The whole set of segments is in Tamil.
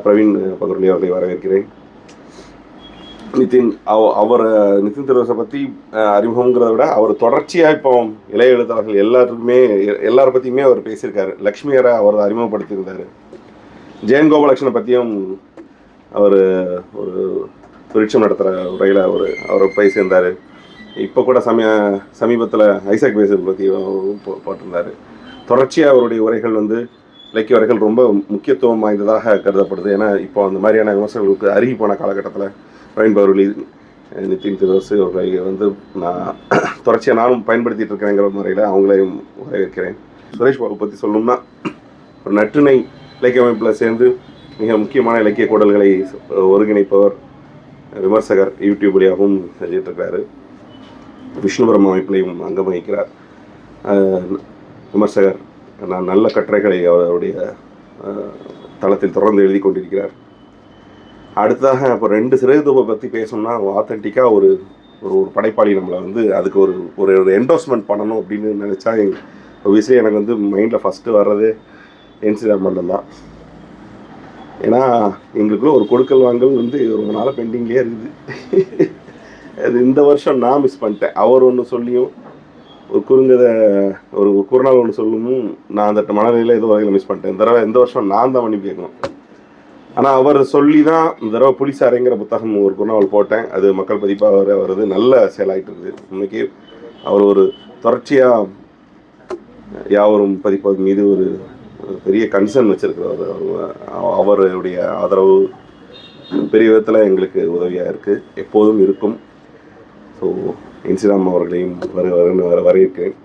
பிரவீன் பகர்லி அவர்களை வரவேற்கிறேன். நிதின் திருவசை பற்றி அறிமுகங்கிறத விட அவர் தொடர்ச்சியாக இப்போ இளைய எழுத்தாளர்கள் எல்லாரை பற்றியுமே அவர் பேசியிருக்காரு. லக்ஷ்மியரை அவர் அறிமுகப்படுத்தியிருந்தார். ஜெயன் கோபாலகிருஷ்ணனை பற்றியும் அவர் ஒரு விருட்சம் நடத்துகிற உரையில் அவர் பேசியிருந்தார். இப்போ கூட சமீபத்தில் ஐசக் பேசல் பற்றி போட்டிருந்தார். தொடர்ச்சியாக அவருடைய உரைகள் இலக்கிய உரைகள் ரொம்ப முக்கியத்துவம் வாய்ந்ததாக கருதப்படுது. ஏன்னா இப்போ அந்த மாதிரியான விமர்சனங்களுக்கு அருகி போன காலகட்டத்தில் பிரவீன் பகர்லி, நிதின் திருவசு அவர்களை நான் தொடர்ச்சியாக நானும் பயன்படுத்திகிட்டு இருக்கிறேங்கிற முறையில் அவங்களையும் வரவேற்கிறேன். சுரேஷ் பாபு பற்றி சொல்லணும்னா ஒரு நற்றிணை இலக்கிய அமைப்பில் சேர்ந்து மிக முக்கியமான இலக்கிய கூடல்களை ஒருங்கிணைப்பவர், விமர்சகர், யூடியூப் வழியாகவும் செஞ்சிட்ருக்கிறாரு. விஷ்ணுபுரம் அமைப்பிலையும் அங்கம் வகிக்கிறார். விமர்சகர், நல்ல கட்டுரைகளை அவருடைய தளத்தில் தொடர்ந்து எழுதி கொண்டிருக்கிறார். அடுத்ததாக இப்போ 2 சிறைத்தொகுப்பை பற்றி பேசணும்னா ஆத்தென்டிக்காக ஒரு படைப்பாளி நம்மளை அதுக்கு ஒரு என்டோர்ஸ்மெண்ட் பண்ணணும் அப்படின்னு நினச்சா ஒபியஸ்லி எனக்கு மைண்டில் ஃபஸ்ட்டு வர்றதே என்சி ராமண்ணன் தான். ஏன்னா எங்களுக்குள்ள ஒரு கொடுக்கல் வாங்கல் ரொம்ப நாளாக பெண்டிங்லேயே இருக்குது. அது இந்த வருஷம் நான் மிஸ் பண்ணிட்டேன். அவர் ஒன்று சொல்லியும் ஒரு குறுங்கதை ஒரு குறுநாள் ஒன்று சொல்லவும் நான் அந்த மனநிலையில் ஏதோ வகையில் மிஸ் பண்ணிட்டேன். இந்த வருஷம் நான் தான் மன்னிப்பு கேட்கணும். ஆனால் அவர் சொல்லி தான் இந்த தடவை புலிசாரைங்கிற புத்தகம் ஒரு குறுநாவல் போட்டேன். அது மக்கள் பதிப்பாக வருது, நல்ல செயலாகிட்டு இருக்குது. இன்னைக்கு அவர் ஒரு தொடர்ச்சியாக யாவரும் பதிப்பது மீது ஒரு பெரிய கன்சர்ன் வச்சுருக்கிறார். அவருடைய ஆதரவு பெரிய விதத்தில் எங்களுக்கு உதவியாக இருக்குது, எப்போதும் இருக்கும். ஸோ இன்சிராம் அவர்களையும் வரவேற்கிறேன்.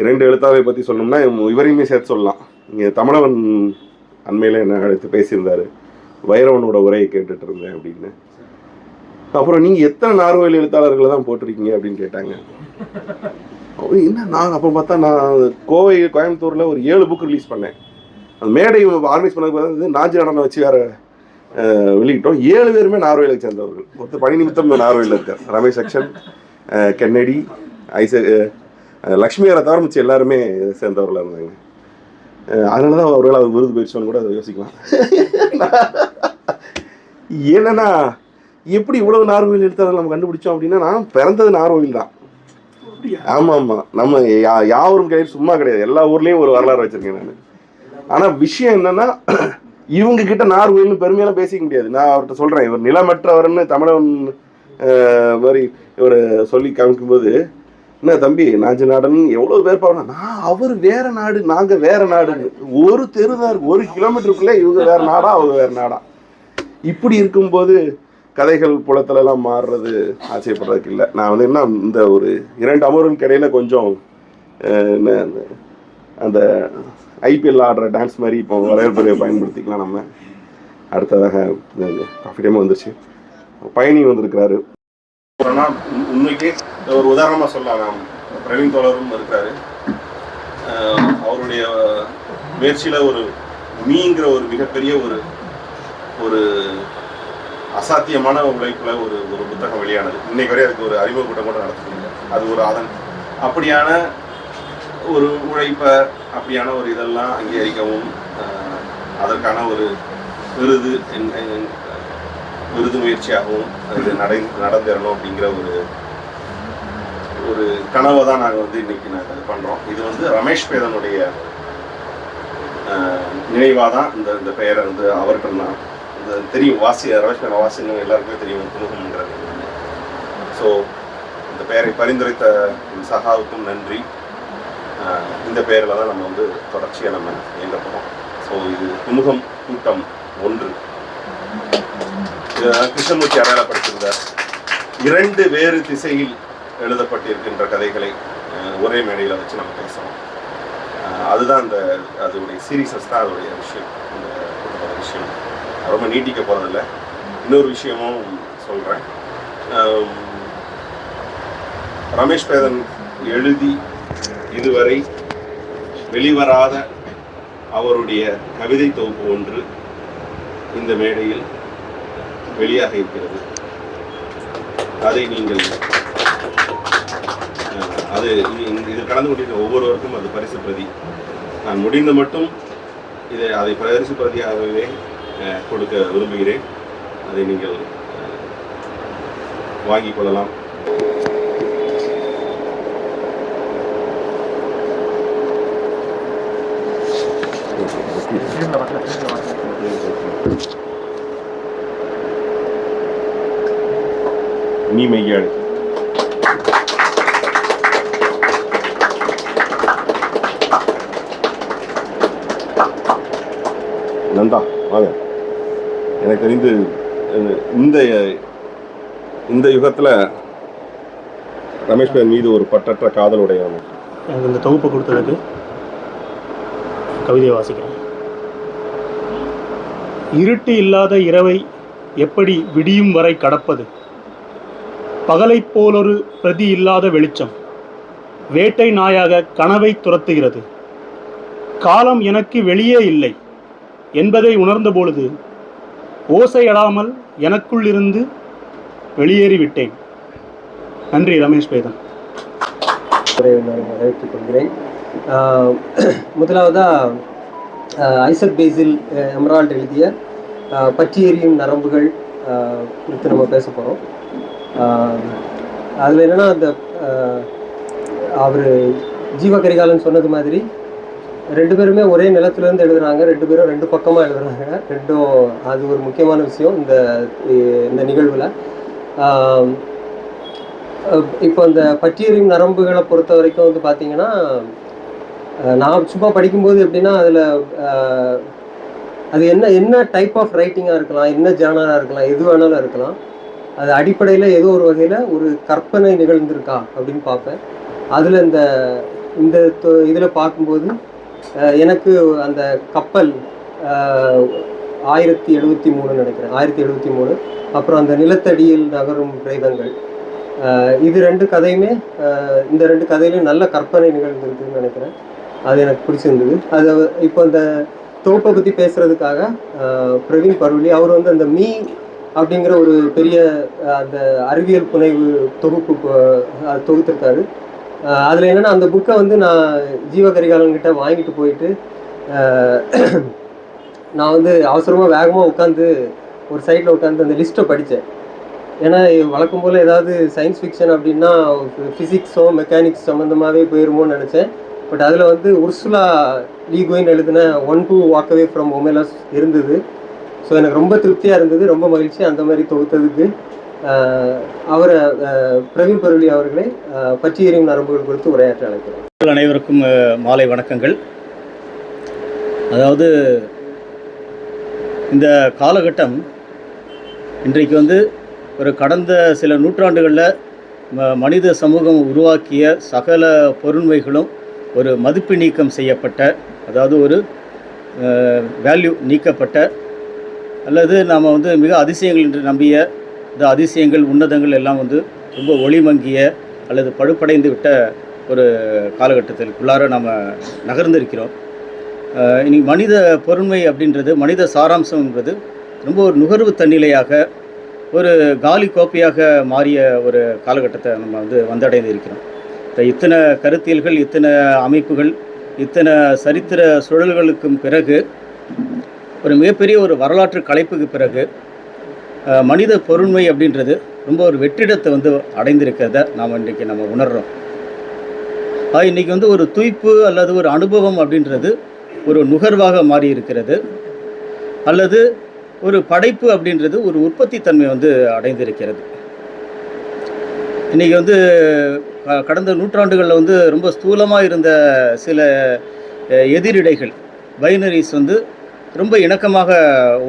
2 எழுத்தாளரை பற்றி சொல்லணும்னா இவரையுமே சேர்த்து சொல்லலாம். இங்கே தமிழவன் அண்மையில் என்ன அழைத்து பேசியிருந்தார், வைரவனோட உரையை கேட்டுட்டு இருந்தேன் அப்படின்னு. அப்புறம் நீங்கள் எத்தனை நார்வேல் எழுத்தாளர்களை தான் போட்டிருக்கீங்க அப்படின்னு கேட்டாங்க. என்ன நான் அப்போ பார்த்தா நான் கோயம்புத்தூரில் ஒரு 7 புக் ரிலீஸ் பண்ணேன். அந்த மேடை ஆர்கனைஸ் பண்ணது நாஜி நடனம் வச்சு வேறு வெளியிட்டோம். 7 பேருமே நார்வேலுக்கு சேர்ந்தவர்கள். ஒருத்தர் பணி நிமித்தம் நார்வேலில் இருக்கார். ரமேஷ் அக்ஷன், கென்னடி, லக்ஷ்மியரை தவிர மிச்சம் எல்லாருமே சேர்ந்தவர்களாக இருந்தாங்க. அதனால தான் அவர்கள் அவர் விருது போயிடுச்சோன்னு கூட அதை யோசிக்கலாம். என்னன்னா எப்படி இவ்வளவு நார்வேல் எழுத்தாளர்கள் நம்ம கண்டுபிடிச்சோம் அப்படின்னா, நான் பிறந்தது நார்வேல் தான். ஆமாம், நம்ம யாவரும் கிடையாது, சும்மா கிடையாது. எல்லா ஊர்லேயும் ஒரு வரலாறு வச்சுருக்கேன் நான். ஆனால் விஷயம் என்னன்னா, இவங்க கிட்ட நார்வேல்னு பெருமையெல்லாம் பேசிக்க முடியாது. நான் அவர்கிட்ட சொல்கிறேன், இவர் நிலமற்றவர்னு தமிழன் மாதிரி இவர் சொல்லி காமிக்கும்போது, என்ன தம்பி நாஜி நாடன் எவ்வளோ பேர் பாருங்க, நான் அவர் வேற நாடு, நாங்கள் வேற நாடுன்னு ஒரு தெருதான் இருக்கு. 1 கிலோமீட்டருக்குள்ளே இவங்க வேற நாடா அவங்க வேற நாடா. இப்படி இருக்கும்போது கதைகள் புலத்திலலாம் மாறுறது ஆச்சரியப்படுறதுக்கு இல்லை. நான் என்ன இந்த ஒரு 2 அமர்வுக்கு இடையில கொஞ்சம் என்ன அந்த ஐபிஎல் ஆடுற டான்ஸ் மாதிரி இப்போ வரவேற்புரையை பயன்படுத்திக்கலாம். நம்ம அடுத்ததாக காஃபி டைம் வந்துருச்சு, பயணி வந்திருக்கிறாரு. உண்மைக்கே ஒரு உதாரணமாக சொல்லலாம், பிரவீன் தோழரும் இருக்கிறாரு. அவருடைய முயற்சியில் ஒரு மீங்கிற ஒரு மிகப்பெரிய ஒரு அசாத்தியமான உழைப்புல ஒரு புத்தகம் வெளியானது. இன்னைக்கு வரை அதுக்கு ஒரு அறிமுக கூட்டம் கூட நடத்துறீங்க. அது ஒரு அப்படியான ஒரு உழைப்பை, அப்படியான ஒரு இதெல்லாம் அங்கீகரிக்கவும், அதற்கான ஒரு விருது முயற்சியாகவும் அது நடந்தேறணும் அப்படிங்கிற ஒரு கனவை தான் நாங்கள் இன்னைக்கு நாங்கள் பண்ணுறோம். இது ரமேஷ் பேதனுடைய நினைவாக தான் இந்த பெயரை அவர்கிட்ட தான் தெரியும். ரமேஷ் பேதன் வாசின்னு எல்லாருக்குமே தெரியும் துணுகம்ங்கிறது. ஸோ இந்த பெயரை பரிந்துரைத்த சகாவுக்கும் நன்றி. இந்த பெயரில் தான் நம்ம தொடர்ச்சியாக நம்ம இயங்க போகிறோம். ஸோ இது துணுகம் கூட்டம் 1. கிருஷ்ணமூர்த்தி அடையாளப்படுத்தியிருந்தார். 2 வேறு திசையில் எழுதப்பட்டிருக்கின்ற கதைகளை ஒரே மேடையில் வச்சு நம்ம பேசணும். அதுதான் அதோடைய சீரியஸஸ் தான் அதோடைய விஷயம். இந்த விஷயம் ரொம்ப நீட்டிக்க போகிறதில்ல. இன்னொரு விஷயமும் சொல்கிறேன். ரமேஷ் பேதன் எழுதி இதுவரை வெளிவராத அவருடைய கவிதை தொகுப்பு 1 இந்த மேடையில் வெளியாக இருக்கிறது. அதை நீங்கள் இது கலந்து கொண்டிருக்கிற ஒவ்வொருவருக்கும் அது பரிசு பிரதி. நான் முடிந்த மட்டும் அதை பரிசு பிரதியாகவே கொடுக்க விரும்புகிறேன். அதை நீங்கள் வாங்கிக் கொள்ளலாம். நீ மெய்யாடு நந்தா வாங்க. எனக்கு தெரிந்து இந்த யுகத்தில் ரமேஷ் பேர் மீது ஒரு பற்றற்ற காதலுடையவன். எனக்கு இந்த தொகுப்பை கொடுத்ததுக்கு கவிதையை வாசிக்கிறேன். இருட்டு இல்லாத இரவை எப்படி விடியும் வரை கடப்பது? பகலைப் போலொரு பிரதி இல்லாத வெளிச்சம் வேட்டை நாயாக கனவை துரத்துகிறது. காலம் எனக்கு வெளியே இல்லை என்பதை உணர்ந்த பொழுது ஓசையடாமல் எனக்குள் இருந்து வெளியேறிவிட்டேன். நன்றி ரமேஷ் பேதன். வரவேற்றுக் கொள்கிறேன். முதலாவதாக ஐசக் பேசில் எமரால்ட் எழுதிய பற்றி எரியும் நரம்புகள் குறித்து நம்ம பேச போகிறோம். அதில் என்னென்னா, அந்த அவர் ஜீவ கரிகாலன் சொன்னது மாதிரி 2 பேருமே ஒரே நிலத்துலேருந்து எழுதுகிறாங்க. 2 பேரும் 2 பக்கமாக எழுதுகிறாங்க. அது ஒரு முக்கியமான விஷயம் இந்த நிகழ்வில். இப்போ இந்த பற்றியெறியும் நரம்புகளை பொறுத்த வரைக்கும் வந்து பார்த்திங்கன்னா, நான் சும்மா படிக்கும்போது எப்படின்னா, அதில் அது என்ன டைப் ஆஃப் ரைட்டிங்காக இருக்கலாம், என்ன ஜானராக இருக்கலாம், எது வேணாலும் இருக்கலாம். அது அடிப்படையில் ஏதோ ஒரு வகையில் ஒரு கற்பனை நிகழ்ந்திருக்கா அப்படின்னு பார்ப்பேன். அதில் இந்த இதில் பார்க்கும்போது எனக்கு அந்த கப்பல் 1073 நினைக்கிறேன், 1073, அப்புறம் அந்த நிலத்தடியில் நகரும் பிரேதங்கள், இது 2 கதையுமே இந்த 2 கதையிலையும் நல்ல கற்பனை நிகழ்ந்திருக்குன்னு நினைக்கிறேன். அது எனக்கு பிடிச்சிருந்தது. அது இப்போ இந்த தொகுப்பை பற்றி பேசுகிறதுக்காக பிரவீன் பர்வலி அவர் வந்து அந்த அப்படிங்கிற ஒரு பெரிய அந்த அறிவியல் புனைவு தொகுப்பு தொகுத்திருக்காரு. அதில் என்னென்னா, அந்த புக்கை வந்து நான் ஜீவ கரிகாலன்கிட்ட வாங்கிட்டு போயிட்டு நான் வந்து அவசரமாக வேகமாக உட்காந்து ஒரு சைடில் உட்காந்து அந்த லிஸ்ட்டை படித்தேன். ஏன்னா வழக்கம் போல் ஏதாவது சயின்ஸ் ஃபிக்ஷன் அப்படின்னா ஃபிசிக்ஸோ மெக்கானிக்ஸ் சம்மந்தமாகவே போயிருமோன்னு நினச்சேன். பட் அதில் வந்து உர்சுலா லீகோயின் எழுதின 1 to Walk Away from Omelas இருந்தது. ஸோ எனக்கு ரொம்ப திருப்தியாக இருந்தது, ரொம்ப மகிழ்ச்சி அந்த மாதிரி தொகுத்ததுக்கு. அவரை பிரவீன் பருவலி அவர்களை பற்றி எரியும் நரம்புகள் குறித்து உரையாற்ற அழைக்கிறேன். அனைவருக்கும் மாலை வணக்கங்கள். அதாவது இந்த காலகட்டம் இன்றைக்கு வந்து ஒரு கடந்த சில நூற்றாண்டுகளில் மனித சமூகம் உருவாக்கிய சகல பொருண்மைகளும் ஒரு மதிப்பு நீக்கம் செய்யப்பட்ட, அதாவது ஒரு வேல்யூ நீக்கப்பட்ட, அல்லது நாம் வந்து மிக அதிசயங்கள் என்று நம்பிய இந்த அதிசயங்கள் உன்னதங்கள் எல்லாம் வந்து ரொம்ப ஒளிமங்கிய அல்லது பழுப்படைந்து விட்ட ஒரு காலகட்டத்திற்குள்ளார நாம் நகர்ந்திருக்கிறோம். இன்றைக்கி மனித பொருண்மை அப்படின்றது, மனித சாராம்சம் என்பது ரொம்ப ஒரு நுகர்வு தன்னிலையாக, ஒரு காலி கோப்பையாக மாறிய ஒரு காலகட்டத்தை நம்ம வந்து வந்தடைந்து இருக்கிறோம். இத்தனை கருத்தியல்கள், இத்தனை அமைப்புகள், இத்தனை சரித்திர சுழல்களுக்கும் பிறகு, ஒரு மிகப்பெரிய ஒரு வரலாற்று கலைப்புக்கு பிறகு மனித பொருண்மை அப்படின்றது ரொம்ப ஒரு வெற்றிடத்தை வந்து அடைந்திருக்கிறத நாம் இன்றைக்கி நம்ம உணர்கிறோம். இன்றைக்கி வந்து ஒரு துய்ப்பு அல்லது ஒரு அனுபவம் அப்படின்றது ஒரு நுகர்வாக மாறி இருக்கிறது, அல்லது ஒரு படைப்பு அப்படின்றது ஒரு உற்பத்தி தன்மை வந்து அடைந்திருக்கிறது. இன்றைக்கி வந்து கடந்த நூற்றாண்டுகளில் வந்து ரொம்ப ஸ்தூலமாக இருந்த சில எதிரிடைகள், பைனரிஸ் வந்து ரொம்ப இணக்கமாக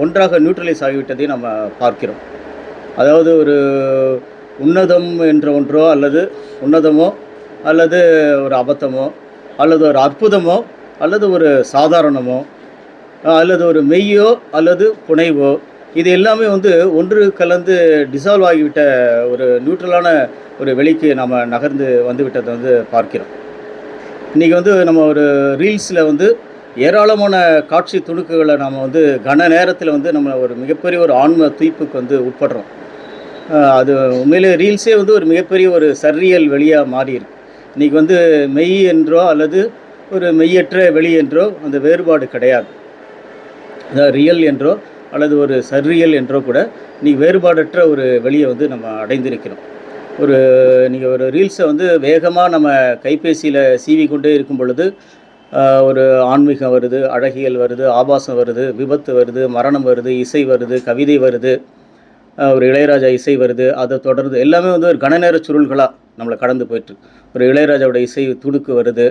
ஒன்றாக நியூட்ரலைஸ் ஆகிவிட்டதை நம்ம பார்க்கிறோம். அதாவது ஒரு உன்னதம் என்ற ஒன்றோ, அல்லது உன்னதமோ, அல்லது ஒரு அபத்தமோ, அல்லது ஒரு அற்புதமோ, அல்லது ஒரு சாதாரணமோ, அல்லது ஒரு மெய்யோ அல்லது புனைவோ, இது எல்லாமே வந்து ஒன்று கலந்து டிசால்வ் ஆகிவிட்ட ஒரு நியூட்ரலான ஒரு வெளிக்கு நாம் நகர்ந்து வந்துவிட்டதை வந்து பார்க்கிறோம். இன்றைக்கி வந்து நம்ம ஒரு ரீல்ஸில் வந்து ஏராளமான காட்சி துணுக்குகளை நாம் வந்து கன நேரத்தில் வந்து நம்ம ஒரு மிகப்பெரிய ஒரு ஆன்ம துய்ப்புக்கு வந்து உட்படுறோம். அது உண்மையிலே ரீல்ஸே வந்து ஒரு மிகப்பெரிய ஒரு சர்ரியல் வெளியாக மாறியிருக்கு. இன்றைக்கி வந்து மெய் என்றோ அல்லது ஒரு மெய்யற்ற வெளி என்றோ அந்த வேறுபாடு கிடையாது. அதாவது ரியல் என்றோ அல்லது ஒரு சர்ரியல் என்றோ கூட நீ வேறுபாடற்ற ஒரு வெளியை வந்து நம்ம அடைந்திருக்கிறோம். ஒரு நீங்கள் ஒரு ரீல்ஸை வந்து வேகமாக நம்ம கைபேசியில் சீவி கொண்டே இருக்கும் பொழுது ஒரு ஆன்மீகம் வருது, அழகியல் வருது, ஆபாசம் வருது, விபத்து வருது, மரணம் வருது, இசை வருது, கவிதை வருது, ஒரு இளையராஜா இசை வருது. அதை தொடர்ந்து எல்லாமே வந்து ஒரு கணநேர சுருள்களாக நம்மளை கடந்து போயிட்டு ஒரு இளையராஜாவோட இசை துணுக்கு வருது.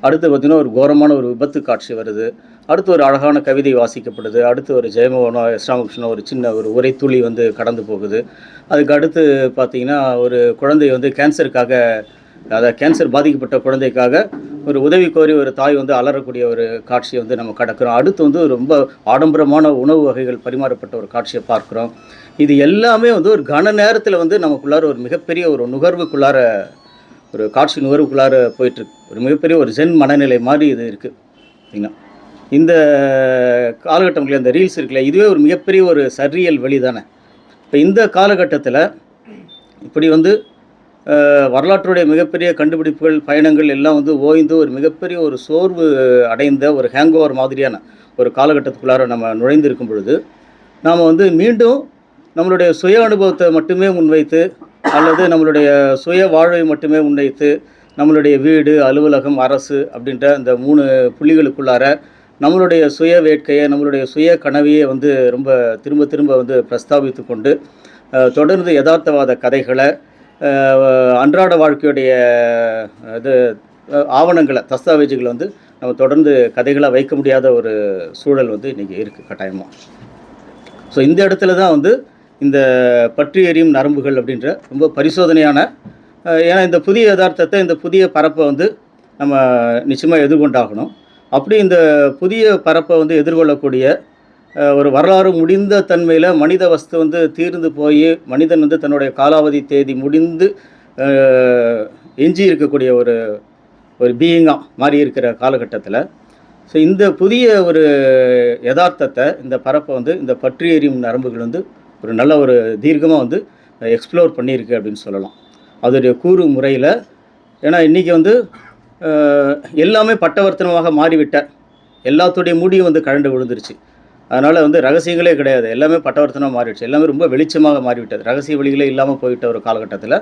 அடுத்து பார்த்திங்கன்னா ஒரு கோரமான ஒரு விபத்து காட்சி வருது. அடுத்து ஒரு அழகான கவிதை வாசிக்கப்படுது. அடுத்து ஒரு ஜெயமோகனோ எஸ் ராமகிருஷ்ணனோ ஒரு சின்ன ஒரு உரைத்துளி வந்து கடந்து போகுது. அதுக்கு அடுத்து பார்த்திங்கன்னா ஒரு குழந்தை வந்து கேன்சருக்காக, அதாவது கேன்சர் பாதிக்கப்பட்ட குழந்தைக்காக ஒரு உதவி கோரி ஒரு தாய் வந்து அலறக்கூடிய ஒரு காட்சியை வந்து நம்ம கடக்கிறோம். அடுத்து வந்து ரொம்ப ஆடம்பரமான உணவு வகைகள் பரிமாறப்பட்ட ஒரு காட்சியை பார்க்குறோம். இது எல்லாமே வந்து ஒரு கன நேரத்தில் வந்து நமக்குள்ளார ஒரு மிகப்பெரிய ஒரு நுகர்வுக்குள்ளார, ஒரு காட்சி நுகர்வுக்குள்ளார போயிட்டுருக்கு. ஒரு மிகப்பெரிய ஒரு ஜென் மனநிலை மாதிரி இது இருக்குது. சரிங்களா? இந்த காலகட்டங்களில் இந்த ரீல்ஸ் இருக்குல்ல, இதுவே ஒரு மிகப்பெரிய ஒரு சர்ரியல் வெளி தானே. இப்போ இந்த காலகட்டத்தில் இப்படி வந்து வரலாற்றுடைய மிகப்பெரிய கண்டுபிடிப்புகள், பயணங்கள் எல்லாம் வந்து ஓய்ந்து ஒரு மிகப்பெரிய ஒரு சோர்வு அடைந்த ஒரு ஹேங்கோவர் மாதிரியான ஒரு காலகட்டத்துக்குள்ளார நம்ம நுழைந்திருக்கும் பொழுது, நாம் வந்து மீண்டும் நம்மளுடைய சுய அனுபவத்தை மட்டுமே முன்வைத்து, அல்லது நம்மளுடைய சுய வாழ்வை மட்டுமே முன்வைத்து, நம்மளுடைய வீடு, அலுவலகம், அரசு அப்படின்ற இந்த 3 புள்ளிகளுக்குள்ளார நம்மளுடைய சுய வேட்கையை, நம்மளுடைய சுய கனவையே வந்து ரொம்ப திரும்ப திரும்ப வந்து பிரஸ்தாபித்து கொண்டு, தொடர்ந்து யதார்த்தவாத கதைகளை, அன்றாட வாழ்க்கையுடைய இது ஆவணங்களை, தஸ்தாவேஜுகளை வந்து நம்ம தொடர்ந்து கதைகளாக வைக்க முடியாத ஒரு சூழல் வந்து இன்றைக்கி இருக்குது கட்டாயமாக. ஸோ இந்த இடத்துல தான் வந்து இந்த பற்றி எரியும் நரம்புகள் அப்படின்ற ரொம்ப பரிசோதனையான, ஏன்னா இந்த புதிய யதார்த்தத்தை, இந்த புதிய பரப்பை வந்து நம்ம நிச்சயமாக எதிர்கொண்டாகணும். அப்படி இந்த புதிய பரப்பை வந்து எதிர்கொள்ளக்கூடிய ஒரு வரலாறு முடிந்த தன்மையில் மனித வஸ்து வந்து தீர்ந்து போய், மனிதன் வந்து தன்னுடைய காலாவதி தேதி முடிந்து எஞ்சி இருக்கக்கூடிய ஒரு ஒரு பீயிங்காக மாறி இருக்கிற காலகட்டத்தில், ஸோ இந்த புதிய ஒரு யதார்த்தத்தை, இந்த பரப்பை வந்து இந்த பற்றி எரியும் நரம்புகள் வந்து ஒரு நல்ல ஒரு தீர்க்கமாக வந்து எக்ஸ்ப்ளோர் பண்ணியிருக்கு அப்படின்னு சொல்லலாம். அதோடைய கூறு முறையில். ஏன்னா இன்றைக்கி வந்து எல்லாமே பட்டவர்த்தனமாக மாறிவிட்ட, எல்லாத்துடைய முடியும் வந்து கழண்டு விழுந்துருச்சு. அதனால் வந்து ரகசியங்களே கிடையாது, எல்லாமே பட்டவர்த்தனமாக மாறிடுச்சு. எல்லாமே ரொம்ப வெளிச்சமாக மாறிவிட்டது. ரகசிய வழிகளே இல்லாமல் போயிட்ட ஒரு காலகட்டத்தில்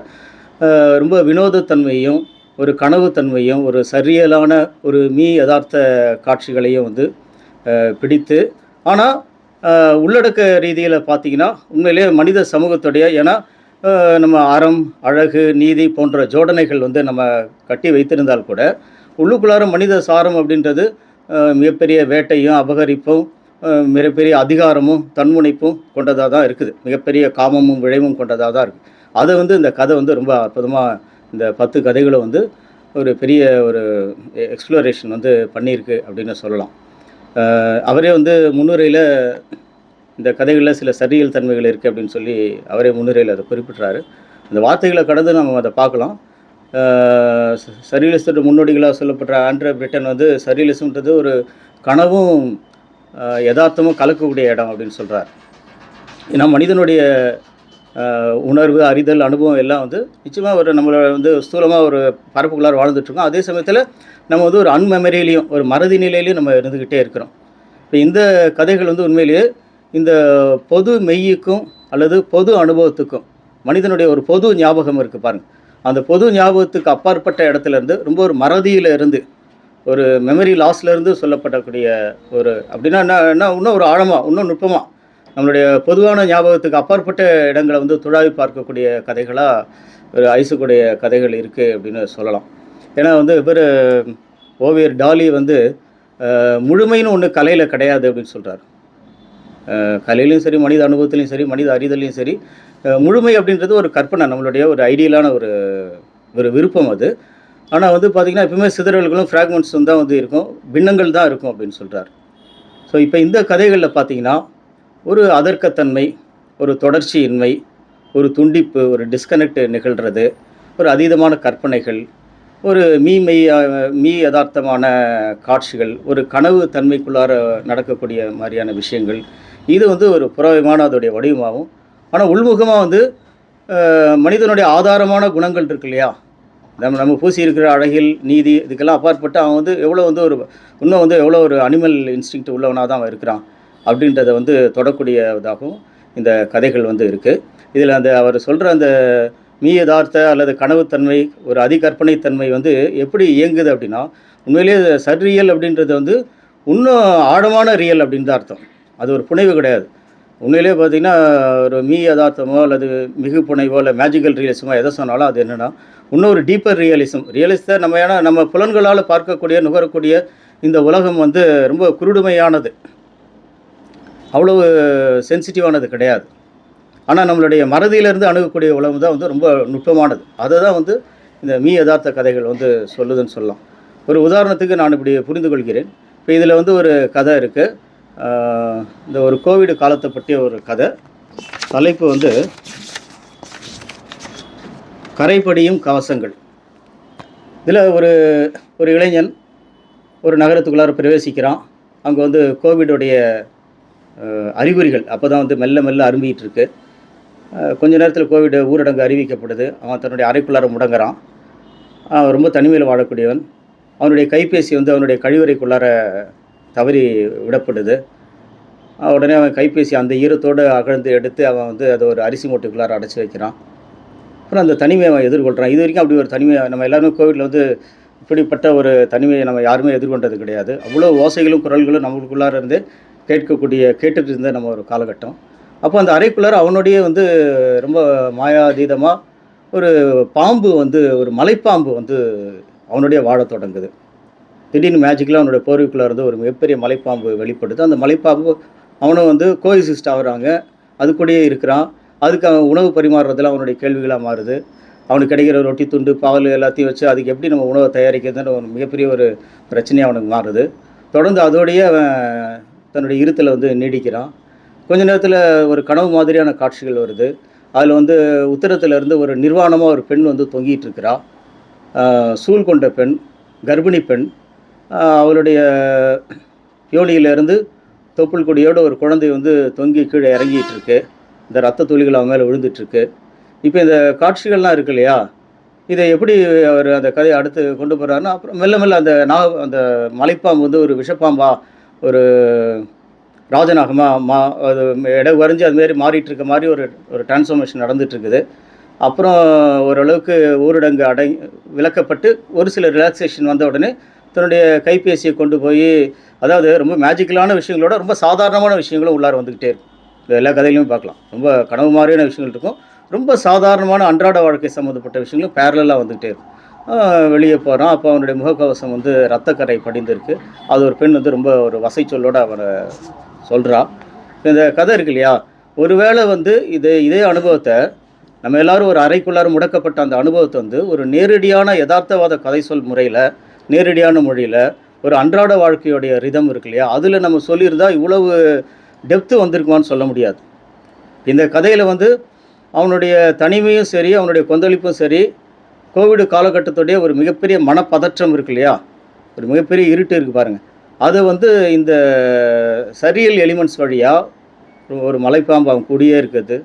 ரொம்ப வினோதத்தன்மையும், ஒரு கனவுத்தன்மையும், ஒரு சரியலான ஒரு யதார்த்த காட்சிகளையும் வந்து பிடித்து, ஆனால் உள்ளடக்க ரீதியில் பார்த்திங்கன்னா உண்மையிலே மனித சமூகத்துடைய, ஏன்னா நம்ம அறம், அழகு, நீதி போன்ற ஜோடனைகள் வந்து நம்ம கட்டி வைத்திருந்தால் கூட, உள்ளுக்குள்ளார மனித சாரம் அப்படின்றது மிகப்பெரிய வேட்டையும், அபகரிப்பும், மிகப்பெரிய அதிகாரமும், தன்முனைப்பும் கொண்டதாக தான் இருக்குது. மிகப்பெரிய காமமும் விழைவும் கொண்டதாக தான் இருக்குது. அதை வந்து இந்த கதை வந்து ரொம்ப அற்புதமாக, இந்த 10 கதைகளும் வந்து ஒரு பெரிய ஒரு எக்ஸ்ப்ளோரேஷன் வந்து பண்ணியிருக்கு அப்படின்னு சொல்லலாம். அவரே வந்து முன்னுரையில் இந்த கதைகளில் சில சரியல் தன்மைகள் இருக்குது அப்படின்னு சொல்லி அவரே முன்னுரையில் அதை குறிப்பிட்றாரு. அந்த வார்த்தைகளை கடந்து நம்ம அதை பார்க்கலாம். சரியலிஸ்டோட முன்னோடிகளாக சொல்லப்படுற ஆண்ட்ரே பிரிட்டன் வந்து சரியலிசம்ன்றது ஒரு கனவும் யதார்த்தமும் கலக்கக்கூடிய இடம் அப்படின்னு சொல்கிறார். ஏன்னா மனிதனுடைய உணர்வு, அறிதல், அனுபவம் எல்லாம் வந்து நிச்சயமாக ஒரு நம்மளை வந்து ஸ்தூலமாக ஒரு பரப்புக்குள்ளார வாழ்ந்துட்டுருக்கோம். அதே சமயத்தில் நம்ம வந்து ஒரு அன்மெமரியிலையும், ஒரு மறதி நிலையிலையும் நம்ம இருந்துக்கிட்டே இருக்கிறோம். இப்போ இந்த கதைகள் வந்து உண்மையிலேயே இந்த பொது மெய்யுக்கும் அல்லது பொது அனுபவத்துக்கும், மனிதனுடைய ஒரு பொது ஞாபகம் இருக்குது பாருங்கள், அந்த பொது ஞாபகத்துக்கு அப்பாற்பட்ட இடத்துலேருந்து, ரொம்ப ஒரு மறதியில் இருந்து, ஒரு மெமரி லாஸ்லேருந்து சொல்லப்படக்கூடிய ஒரு, அப்படின்னா என்ன இன்னும் ஒரு ஆழமாக, இன்னும் நுட்பமாக நம்மளுடைய பொதுவான ஞாபகத்துக்கு அப்பாற்பட்ட இடங்களை வந்து துழாவி பார்க்கக்கூடிய கதைகளாக ஒரு ஐசக்குடைய கதைகள் இருக்குது அப்படின்னு சொல்லலாம். ஏன்னா வந்து இவர் ஓவியர் டாலி வந்து முழுமைன்னு ஒன்று கலையில் கிடையாது அப்படின்னு சொல்கிறார். கலையிலையும் சரி, மனித அனுபவத்துலையும் சரி, மனித அறிதலையும் சரி, முழுமை அப்படின்றது ஒரு கற்பனை, நம்மளுடைய ஒரு ஐடியலான ஒரு விருப்பம் அது. ஆனால் வந்து பார்த்திங்கன்னா எப்பவுமே சிதறல்களும் ஃப்ராக்மெண்ட்ஸும் தான் வந்து இருக்கும், பின்னங்கள் தான் இருக்கும் அப்படின்னு சொல்கிறார். ஸோ இப்போ இந்த கதைகளில் பார்த்திங்கன்னா ஒரு அதர்க்கத்தன்மை, ஒரு தொடர்ச்சியின்மை, ஒரு துண்டிப்பு, ஒரு டிஸ்கனெக்ட் நிகழ்கிறது, ஒரு அதீதமான கற்பனைகள், ஒரு மீ யதார்த்தமான காட்சிகள், ஒரு கனவு தன்மைக்குள்ளார நடக்கக்கூடிய மாதிரியான விஷயங்கள், இது வந்து ஒரு புறவிமான அதோடைய வடிவமாகும். ஆனால் உள்முகமாக வந்து மனிதனுடைய ஆதாரமான குணங்கள் இருக்கு இல்லையா, நம்ம பூசி இருக்கிற அழகில், நீதி, இதுக்கெல்லாம் அப்பாற்பட்டு அவன் வந்து எவ்வளோ வந்து ஒரு இன்னும் வந்து எவ்வளோ ஒரு அனிமல் இன்ஸ்டிங்க்ட் உள்ளவனாக தான் அவன் இருக்கிறான். அப்படின்றத வந்து தொடக்கூடியதாகவும் இந்த கதைகள் வந்து இருக்குது. இதில் அந்த அவர் சொல்கிற அந்த யதார்த்த அல்லது கனவுத்தன்மை, ஒரு அதிகற்பனைத்தன்மை வந்து எப்படி இயங்குது அப்படின்னா, உண்மையிலேயே சர்ரியல் அப்படின்றது வந்து இன்னும் ஆழமான ரியல் அப்படின்னு தான் அர்த்தம். அது ஒரு புனைவு கிடையாது. உண்மையிலேயே பார்த்தீங்கன்னா, ஒரு யதார்த்தமோ அல்லது மிகு புனைவோ இல்லை மேஜிக்கல் ரியலிசமோ எதை சொன்னாலும் அது என்னென்னா, இன்னும் ஒரு டீப்பர் ரியலிசம். ரியலிஸ்ட்டை நம்ம ஏன்னா நம்ம புலன்களால் பார்க்கக்கூடிய, நுகரக்கூடிய இந்த உலகம் வந்து ரொம்ப குருடுமையானது. அவ்வளவு சென்சிட்டிவானது கிடையாது. ஆனால் நம்மளுடைய மறதியிலேருந்து அணுகக்கூடிய உலகம் தான் வந்து ரொம்ப நுட்பமானது. அதை தான் வந்து இந்த யதார்த்த கதைகள் வந்து சொல்லுதுன்னு சொல்லலாம். ஒரு உதாரணத்துக்கு நான் இப்படி புரிந்து கொள்கிறேன். இப்போ இதில் வந்து ஒரு கதை இருக்குது. இந்த ஒரு கோவிட் காலத்தை பற்றிய ஒரு கதை. தலைப்பு வந்து கரைபடியும் கவசங்கள். இதில் ஒரு இளைஞன் ஒரு நகரத்துக்குள்ளார பிரவேசிக்கிறான். அங்கே வந்து கோவிடுடைய அறிகுறிகள் அப்போ தான் வந்து மெல்ல மெல்ல அரும்பிகிட்டு இருக்கு. கொஞ்ச நேரத்தில் கோவிட் ஊரடங்கு அறிவிக்கப்படுது. அவன் தன்னுடைய அறைக்குள்ளார முடங்குறான். ரொம்ப தனிமையில் வாழக்கூடியவன். அவனுடைய கைபேசி வந்து அவனுடைய கழிவறைக்குள்ளார தவறி விடப்படுது. உடனே அவன் கைபேசி அந்த ஈரத்தோடு அகழ்ந்து எடுத்து அவன் வந்து அதை ஒரு அரிசி மூட்டைக்குள்ளார அடைச்சி வைக்கிறான். அப்புறம் அந்த தனிமையை அவன் எதிர்கொள்கிறான். இது வரைக்கும் அப்படி ஒரு தனிமையை நம்ம எல்லாருமே கோவிட்டில் வந்து இப்படிப்பட்ட ஒரு தனிமையை நம்ம யாருமே எதிர்கொண்டது கிடையாது. அவ்வளோ ஓசைகளும் குரல்களும் நம்மளுக்குள்ளார இருந்து கேட்டுட்டு இருந்த நம்ம ஒரு காலகட்டம். அப்போ அந்த அறைக்குள்ளார அவனுடைய வந்து ரொம்ப மாயாதீதமாக ஒரு பாம்பு வந்து ஒரு மலைப்பாம்பு வந்து அவனுடைய வாழத் தொடங்குது. திடீர்னு மேஜிக்கலாக அவனுடைய போர்வைக்குள்ளே இருந்து ஒரு மிகப்பெரிய மலைப்பாம்பு வெளிப்படுது. அந்த மலைப்பாம்பு அவனும் வந்து கோஎக்ஸிஸ்ட் ஆகுறாங்க. அது கூடயே இருக்கிறான். அதுக்கு அவன் உணவு பரிமாறுறதுல அவனுடைய கேள்விகளாக மாறுது. அவனுக்கு கிடைக்கிற ரொட்டி துண்டு பால் எல்லாத்தையும் வச்சு அதுக்கு எப்படி நம்ம உணவை தயாரிக்கிறதுன்னு ஒரு மிகப்பெரிய ஒரு பிரச்சனையாக அவனுக்கு மாறுது. தொடர்ந்து அதோடையே அவன் தன்னுடைய இருத்தில் வந்து நீடிக்கிறான். கொஞ்ச நேரத்தில் ஒரு கனவு மாதிரியான காட்சிகள் வருது. அதில் வந்து உத்தரத்திலேருந்து ஒரு நிர்வாணமாக ஒரு பெண் வந்து தொங்கிட்டு இருக்கிறா. சூழ் கொண்ட பெண், கர்ப்பிணி பெண். அவளுடைய யோனியிலேருந்து தொப்புள் கொடியோடு ஒரு குழந்தை வந்து தொங்கி கீழே இறங்கிட்டு இருக்கு. இந்த ரத்த துளிகள் அவன் மேலே விழுந்துட்டுருக்கு. இப்போ இந்த காட்சிகள்லாம் இருக்கு இல்லையா, இதை எப்படி அவர் அந்த கதையை அடுத்து கொண்டு போகிறாருன்னா, அப்புறம் மெல்ல மெல்ல அந்த மலைப்பாம்பு வந்து ஒரு விஷப்பாம்பா ஒரு ராஜநாகமாக அது இடம் வரைஞ்சி அதுமாரி மாறிட்டு இருக்க மாதிரி ஒரு டிரான்ஸ்ஃபார்மேஷன் நடந்துகிட்ருக்குது. அப்புறம் ஓரளவுக்கு ஊரடங்கு விலக்கப்பட்டு ஒரு சில ரிலாக்ஸேஷன் வந்த உடனே தன்னுடைய கைபேசியை கொண்டு போய், அதாவது ரொம்ப மேஜிக்கலான விஷயங்களோட ரொம்ப சாதாரணமான விஷயங்களும் உள்ளார வந்துக்கிட்டே இருக்கும். எல்லா கதையிலையுமே பார்க்கலாம். ரொம்ப கனவு மாதிரியான விஷயங்கள் இருக்கும். ரொம்ப சாதாரணமான அன்றாட வாழ்க்கை சம்மந்தப்பட்ட விஷயங்களும் பேரலாக வந்துக்கிட்டே இருக்கும். வெளியே போகிறான். அப்போ அவனுடைய முகக்கவசம் வந்து ரத்தக்கரை படிந்திருக்கு. அது ஒரு பெண் வந்து ரொம்ப ஒரு வசைச்சொல்லோடு அவனை சொல்கிறா. இந்த கதை இருக்கு இல்லையா, ஒருவேளை வந்து இதே அனுபவத்தை நம்ம எல்லோரும் ஒரு அறைக்குள்ளார முடக்கப்பட்ட அந்த அனுபவத்தை வந்து ஒரு நேரடியான யதார்த்தவாத கதை சொல் முறையில், நேரடியான மொழியில், ஒரு அன்றாட வாழ்க்கையோடைய ரிதம் இருக்கு இல்லையா, அதில் நம்ம சொல்லியிருந்தால் இவ்வளவு டெப்த்து வந்திருக்குமான்னு சொல்ல முடியாது. இந்த கதையில் வந்து அவனுடைய தனிமையும் சரி, அவனுடைய கொந்தளிப்பும் சரி, கோவிட் காலகட்டத்துடைய ஒரு மிகப்பெரிய மனப்பதற்றம் இருக்கு இல்லையா, ஒரு மிகப்பெரிய இருட்டு இருக்குது பாருங்கள், அதை வந்து இந்த சரியல் எலிமெண்ட்ஸ் வழியாக ஒரு மலைப்பாம்பு அவன் கூடியே இருக்குது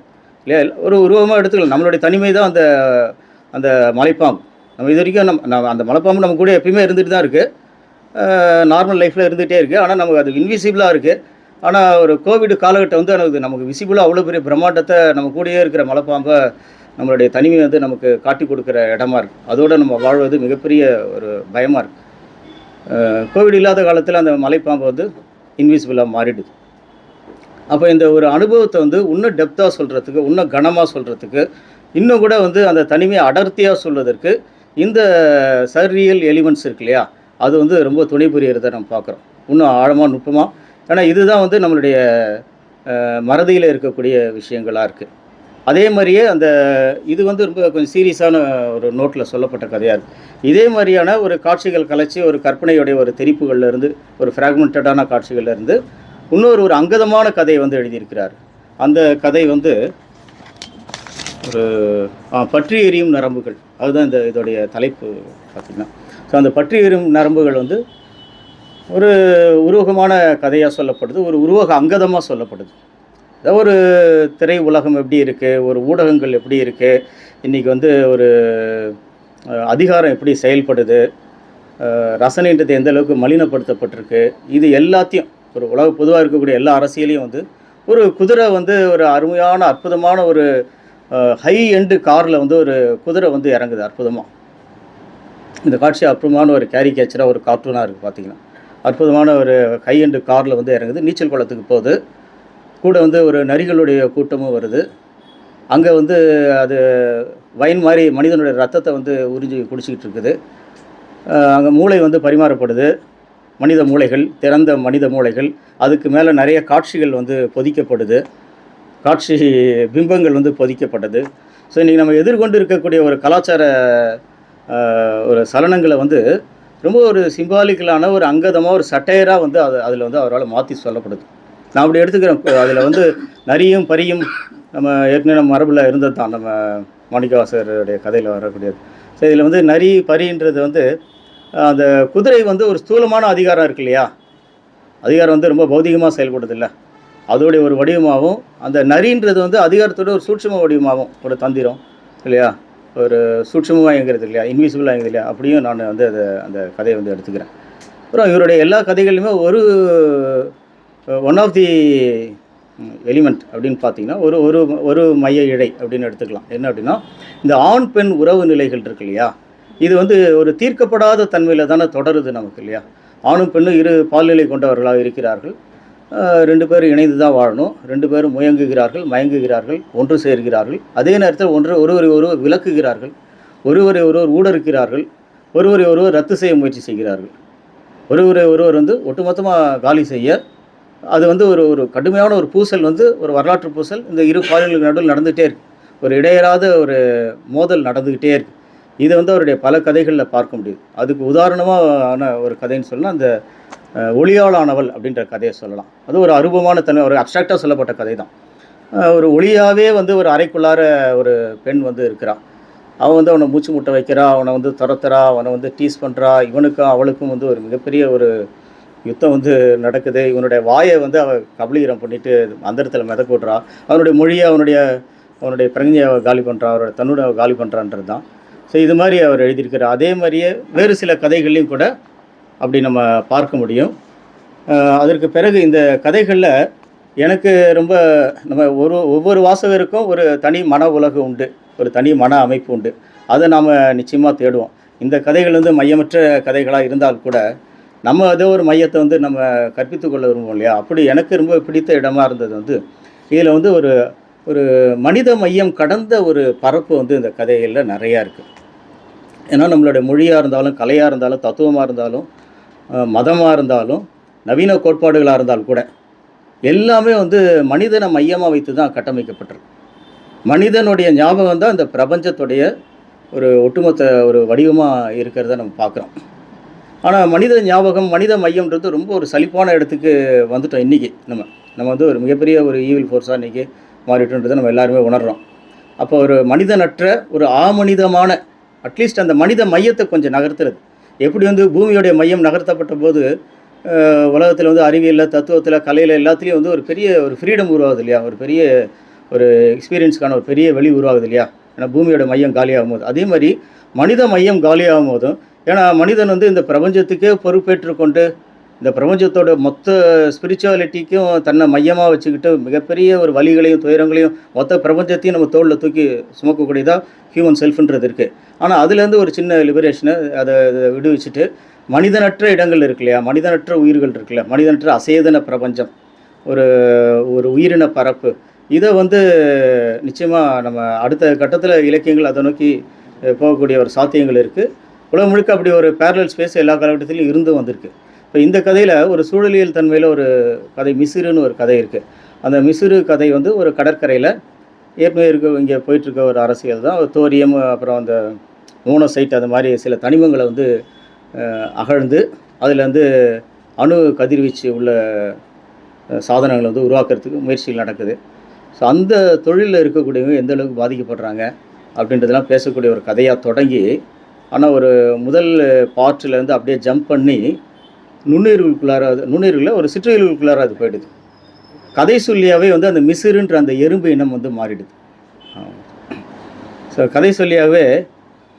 இல்லையா, ஒரு உருவமாக எடுத்துக்கலாம். நம்மளுடைய தனிமை தான் அந்த மலைப்பாம்பு. நம்ம இது வரைக்கும் நம்ம அந்த மலைப்பாம்பு நம்ம கூட எப்பயுமே இருந்துகிட்டு தான் இருக்குது. நார்மல் லைஃப்பில் இருந்துகிட்டே இருக்குது. ஆனால் நமக்கு அது இன்விசிபிளாக இருக்குது. ஆனால் ஒரு கோவிட் காலகட்டம் வந்து நமக்கு விசிபிளாக அவ்வளோ பெரிய பிரம்மாண்டத்தை நம்ம கூடயே இருக்கிற மலைப்பாம்பை நம்மளுடைய தனிமை வந்து நமக்கு காட்டி கொடுக்குற இடமா இருக்குது. அதோடு நம்ம வாழ்வது மிகப்பெரிய ஒரு பயமாக இருக்குது. கோவிட் இல்லாத காலத்தில் அந்த மலைப்பாம்பு வந்து இன்விசிபிளாக மாறிடுது. அப்போ இந்த ஒரு அனுபவத்தை வந்து இன்னும் டெப்த்தாக சொல்கிறதுக்கு, இன்னும் கனமாக சொல்கிறதுக்கு, இன்னும் கூட வந்து அந்த தனிமையை அடர்த்தியாக சொல்வதற்கு இந்த சர்ரியல் எலிமெண்ட்ஸ் இருக்கு இல்லையா, அது வந்து ரொம்ப துணை புரியறதை நம்ம பார்க்குறோம். இன்னும் ஆழமாக நுட்பமாக. ஏன்னா இதுதான் வந்து நம்மளுடைய மறதியில் இருக்கக்கூடிய விஷயங்களாக இருக்குது. அதே மாதிரியே இது வந்து ரொம்ப கொஞ்சம் சீரியஸான ஒரு நோட்டில் சொல்லப்பட்ட கதையாக இருக்குது. இதே மாதிரியான ஒரு காட்சிகள் கலைச்சி ஒரு கற்பனையுடைய ஒரு தெரிப்புகள்லேருந்து, ஒரு ஃப்ராக்மெண்டடான காட்சிகள்லேருந்து ஒரு அங்கதமான கதையை வந்து எழுதியிருக்கிறார். அந்த கதை வந்து ஒரு பற்றி எரியும் நரம்புகள். அதுதான் இதோடைய தலைப்பு பார்த்திங்கன்னா. ஸோ அந்த பற்றி எரியும் நரம்புகள் வந்து ஒரு உருவகமான கதையாக சொல்லப்படுது, ஒரு உருவக அங்கதமாக சொல்லப்படுது. ஒரு திரை உலகம் எப்படி இருக்குது, ஒரு ஊடகங்கள் எப்படி இருக்குது, இன்றைக்கி வந்து ஒரு அதிகாரம் எப்படி செயல்படுது, ரசனைன்றது எந்த அளவுக்கு மலினப்படுத்தப்பட்டிருக்கு, இது எல்லாத்தையும் ஒரு உலக பொதுவாக இருக்கக்கூடிய எல்லா அரசியலையும் வந்து ஒரு குதிரை வந்து ஒரு அருமையான அற்புதமான ஒரு ஹை எண்டு காரில் வந்து ஒரு குதிரை வந்து இறங்குது அற்புதமாக. இந்த காட்சி அற்புதமான ஒரு கேரிகேச்சராக ஒரு கார்ட்டூனாக இருக்குது பார்த்தீங்கன்னா. அற்புதமான ஒரு ஹை எண்டு காரில் வந்து இறங்குது, நீச்சல் குளத்துக்கு போகுது. கூட வந்து ஒரு நரிகளுடைய கூட்டமும் வருது. அங்கே வந்து அது வைன் மாதிரி மனிதனுடைய ரத்தத்தை வந்து உறிஞ்சி குடிச்சிக்கிட்டு இருக்குது. அங்கே மூளை வந்து பரிமாறப்படுது, மனித மூளைகள், திறந்த மனித மூளைகள். அதுக்கு மேலே நிறைய காட்சிகள் வந்து பொதிக்கப்படுது, காட்சி பிம்பங்கள் வந்து பொதிக்கப்பட்டது. ஸோ இன்றைக்கி நம்ம எதிர்கொண்டு இருக்கக்கூடிய ஒரு கலாச்சார ஒரு சலனங்களை வந்து ரொம்ப ஒரு சிம்பாலிக்கலான ஒரு அங்கதமாக ஒரு சட்டையராக வந்து அதில் வந்து அவரால் மாற்றி சொல்லப்படுது. நான் அப்படி எடுத்துக்கிறேன். அதில் வந்து நரியும் பரியும் நம்ம ஏற்கனவே நம்ம மரபில் இருந்தது தான், நம்ம மாணிக்கவாசகருடைய கதையில் வரக்கூடியது. ஸோ இதில் வந்து நரி பரின்றது வந்து அந்த குதிரை வந்து ஒரு ஸ்தூலமான அதிகாரம் இருக்கு இல்லையா, அதிகாரம் வந்து ரொம்ப பௌதிகமாக செயல்படுது இல்லை, அதோடைய ஒரு வடிவமாகவும் அந்த நரின்றது வந்து அதிகாரத்தோட ஒரு சூட்சும வடிவமாகவும் ஒரு தந்திரம் இல்லையா, ஒரு சூட்சமாக இயங்குறது இல்லையா, இன்விசிபிளாக இயங்குது இல்லையா, அப்படியும் நான் வந்து அந்த கதையை வந்து எடுத்துக்கிறேன். அப்புறம் இவருடைய எல்லா கதைகளையுமே ஒன் ஆஃப் தி எலிமெண்ட் அப்படின்னு பார்த்தீங்கன்னா ஒரு மைய இழை அப்படின்னு எடுத்துக்கலாம். என்ன அப்படின்னா, இந்த ஆண் பெண் உறவு நிலைகள் இருக்கு இல்லையா, இது வந்து ஒரு தீர்க்கப்படாத தன்மையில் தானே தொடருது நமக்கு இல்லையா. ஆணும் பெண்ணும் இரு பால்நிலை கொண்டவர்களாக இருக்கிறார்கள், 2 பேரும் இணைந்து தான் வாழணும், 2 பேரும் முயங்குகிறார்கள், மயங்குகிறார்கள், ஒன்று சேர்கிறார்கள், அதே நேரத்தில் ஒருவரை ஒருவர் விலக்குகிறார்கள், ஒருவரை ஒருவர் ஊடறுக்கிறார்கள், ஒருவரை ஒருவர் ரத்து செய்ய முயற்சி செய்கிறார்கள், ஒருவரை ஒருவர் வந்து ஒட்டுமொத்தமாக காலி செய்ய, அது வந்து ஒரு கடுமையான ஒரு பூசல் வந்து ஒரு வரலாற்று பூசல் இந்த இரு பாலியல்களுக்கு நடுவில் நடந்துகிட்டே இருக்குது, ஒரு இடையறாத ஒரு மோதல் நடந்துக்கிட்டே இருக்குது. இதை வந்து அவருடைய பல கதைகளில் பார்க்க முடியுது. அதுக்கு உதாரணமான ஒரு கதைன்னு சொல்லலாம், அந்த ஒளியாளானவள் அப்படின்ற கதையை சொல்லலாம். அது ஒரு அருபமான தன்மை, ஒரு அப்ட்ராக்டாக சொல்லப்பட்ட கதை தான். ஒரு ஒளியாகவே வந்து ஒரு அறைக்குள்ளார ஒரு பெண் வந்து இருக்கிறாள். அவன் வந்து அவனை மூச்சு முட்டை வைக்கிறா, அவனை வந்து துரத்துறா, அவனை வந்து டீஸ் பண்ணுறா. இவனுக்கும் அவளுக்கும் வந்து ஒரு மிகப்பெரிய ஒரு யுத்தம் வந்து நடக்குது. இவனுடைய வாயை வந்து அவள் கபலீகரம் பண்ணிவிட்டு அந்தரத்தில் மிதக்க விட்றா. அவனுடைய மொழியை அவனுடைய பிரஞ்சையை காலி பண்ணுறான், அவரோட தன்னோட காலி பண்ணுறான்றது தான். ஸோ இது மாதிரி அவர் எழுதியிருக்கிறார். அதே மாதிரியே வேறு சில கதைகள்லையும் கூட அப்படி நம்ம பார்க்க முடியும். அதற்கு பிறகு இந்த கதைகளில் எனக்கு ரொம்ப நம்ம ஒவ்வொரு வாசகருக்கும் ஒரு தனி மன உலகம் உண்டு, ஒரு தனி மன அமைப்பு உண்டு. அதை நாம் நிச்சயமாக தேடுவோம். இந்த கதைகள் வந்து மையமற்ற கதைகளாக இருந்தால் கூட நம்ம ஏதோ ஒரு மையத்தை வந்து நம்ம கற்பித்து கொள்ள விரும்புவோம் இல்லையா. அப்படி எனக்கு ரொம்ப பிடித்த இடமா இருந்தது வந்து இதில் வந்து ஒரு மனித மையம் கடந்த ஒரு பரப்பு வந்து இந்த கதைகளில் நிறையா இருக்குது. ஏன்னா நம்மளுடைய மொழியாக இருந்தாலும், கலையாக இருந்தாலும், தத்துவமாக இருந்தாலும், மதமாக இருந்தாலும், நவீன கோட்பாடுகளாக இருந்தாலும் கூட எல்லாமே வந்து மனிதனை மையமாக வைத்து தான் கட்டமைக்கப்பட்டிருக்கு. மனிதனுடைய ஞாபகம் தான் இந்த பிரபஞ்சத்துடைய ஒரு ஒட்டுமொத்த ஒரு வடிவமாக இருக்கிறத நம்ம பார்க்குறோம். ஆனால் மனித ஞாபகம், மனித மையம்ன்றது ரொம்ப ஒரு சலிப்பான இடத்துக்கு வந்துட்டோம். இன்றைக்கி நம்ம வந்து ஒரு மிகப்பெரிய ஒரு ஈவில் ஃபோர்ஸாக இன்றைக்கி மாறிட்டோன்றதை நம்ம எல்லாருமே உணர்கிறோம். அப்போ ஒரு மனிதனற்ற ஒரு ஆமனிதமான அட்லீஸ்ட் அந்த மனித மையத்தை கொஞ்சம் நகர்த்துறது. எப்படி வந்து பூமியோடைய மையம் நகர்த்தப்பட்ட போது உலகத்தில் வந்து அறிவியலில், தத்துவத்தில், கலையில் எல்லாத்துலேயும் வந்து ஒரு பெரிய ஒரு ஃப்ரீடம் உருவாகுது இல்லையா, ஒரு பெரிய ஒரு எக்ஸ்பீரியன்ஸ்க்கான ஒரு பெரிய வெளி உருவாகுது இல்லையா. ஏன்னா பூமியோட மையம் காலியாகும் போது, அதே மாதிரி மனித மையம் காலியாகும் போதும், ஏன்னா மனிதன் வந்து இந்த பிரபஞ்சத்துக்கே பொறுப்பேற்று கொண்டு இந்த பிரபஞ்சத்தோட மொத்த ஸ்பிரிச்சுவாலிட்டிக்கும் தன்னை மையமாக வச்சுக்கிட்டு மிகப்பெரிய ஒரு வலிகளையும் துயரங்களையும் மொத்த பிரபஞ்சத்தையும் நம்ம தோளில் தூக்கி சுமக்கக்கூடியதாக ஹியூமன் செல்ஃப்ன்றது இருக்குது. ஆனால் அதுலேருந்து ஒரு சின்ன லிபரேஷனை அதை விடுவிச்சுட்டு மனிதனற்ற இடங்கள் இருக்கு இல்லையா, மனிதனற்ற உயிர்கள் இருக்குல்ல, மனிதனற்ற அசேதன பிரபஞ்சம், ஒரு உயிரின பரப்பு, இதை வந்து நிச்சயமாக நம்ம அடுத்த கட்டத்தில் இலக்கியங்கள் அதை நோக்கி போகக்கூடிய ஒரு சாத்தியங்கள் இருக்குது. உலகம் முழுக்க அப்படி ஒரு பேரலல் ஸ்பேஸ் எல்லா காலகட்டத்திலையும் இருந்து வந்திருக்கு. இப்போ இந்த கதையில் ஒரு சூழலியல் தன்மையில் ஒரு கதை, மிசிறுன்னு ஒரு கதை இருக்குது. அந்த மிசிறு கதை வந்து ஒரு கடற்கரையில் ஏற்கனவே இங்கே போயிட்டுருக்க ஒரு அரசியல் தான். ஒரு தோரியம், அப்புறம் அந்த மோனோசைட், அது மாதிரி சில தனிமங்களை வந்து அகழ்ந்து அதில் வந்து அணு கதிர்வீச்சு உள்ள சாதனங்களை வந்து உருவாக்குறதுக்கு முயற்சிகள் நடக்குது. ஸோ அந்த தொழிலில் இருக்கக்கூடியவங்க எந்த அளவுக்கு பாதிக்கப்படுறாங்க அப்படின்றதெல்லாம் பேசக்கூடிய ஒரு கதையாக தொடங்கி, ஆனால் ஒரு முதல் பார்ட்டிலேருந்து அப்படியே ஜம்ப் பண்ணி நுண்ணுயிர்களை ஒரு சிற்றுயிர்களுக்குள்ளார அது போயிடுது. கதை சொல்லியாகவே வந்து அந்த மிசிறுன்ற அந்த எறும்பு இனம் வந்து மாறிடுது. ஸோ கதை சொல்லியாகவே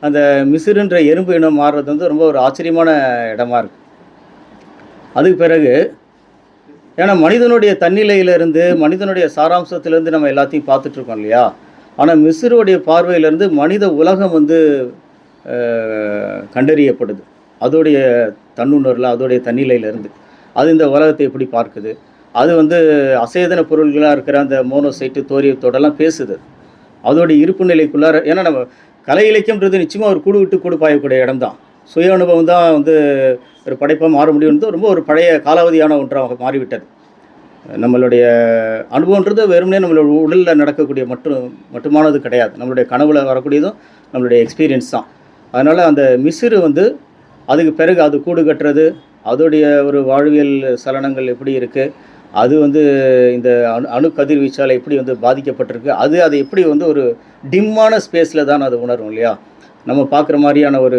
அந்த மிசிறுன்ற எறும்பு இனம் மாறுறது வந்து ரொம்ப ஒரு ஆச்சரியமான இடமா இருக்குது. அதுக்கு பிறகு ஏன்னா மனிதனுடைய தன்னிலையிலிருந்து மனிதனுடைய சாராம்சத்திலேருந்து நம்ம எல்லாத்தையும் பார்த்துட்ருக்கோம் இல்லையா. ஆனால் மிஸ்ருடைய பார்வையிலேருந்து மனித உலகம் வந்து கண்டறியப்படுது. அதோடைய தன்னுணர்வில் அதோடைய தன்னிலையிலேருந்து அது இந்த உலகத்தை எப்படி பார்க்குது. அது வந்து அசேதன பொருள்களாக இருக்கிற அந்த மோனோசைட்டு தோரியத்தோடலாம் பேசுது. அதோடைய இருப்பு நிலைக்குள்ளார ஏன்னா நம்ம கலை இலக்கியம்ன்றது நிச்சயமாக ஒரு கூடு விட்டு கூடு பாயக்கூடிய இடம் தான். சுய அனுபவம் தான் வந்து ஒரு படைப்பாக மாற முடியும்ன்றது ரொம்ப ஒரு பழைய காலாவதியான ஒன்றாக மாறிவிட்டது. நம்மளுடைய அனுபவன்றது வெறுமனே நம்மளோட உடலில் நடக்கக்கூடிய மட்டுமானது கிடையாது. நம்மளுடைய கனவுல வரக்கூடியதும் நம்மளுடைய எக்ஸ்பீரியன்ஸ் தான். அதனால் அந்த மிஸ்ரு வந்து அதுக்கு பிறகு அது கூடு கட்டுறது, அதோடைய ஒரு வாழ்வியல் சலனங்கள் எப்படி இருக்குது, அது வந்து இந்த அணு கதிர்வீச்சால் எப்படி வந்து பாதிக்கப்பட்டிருக்கு, அதை எப்படி வந்து ஒரு டிம்மான ஸ்பேஸில் தான் அது உணரும் இல்லையா. நம்ம பார்க்குற மாதிரியான ஒரு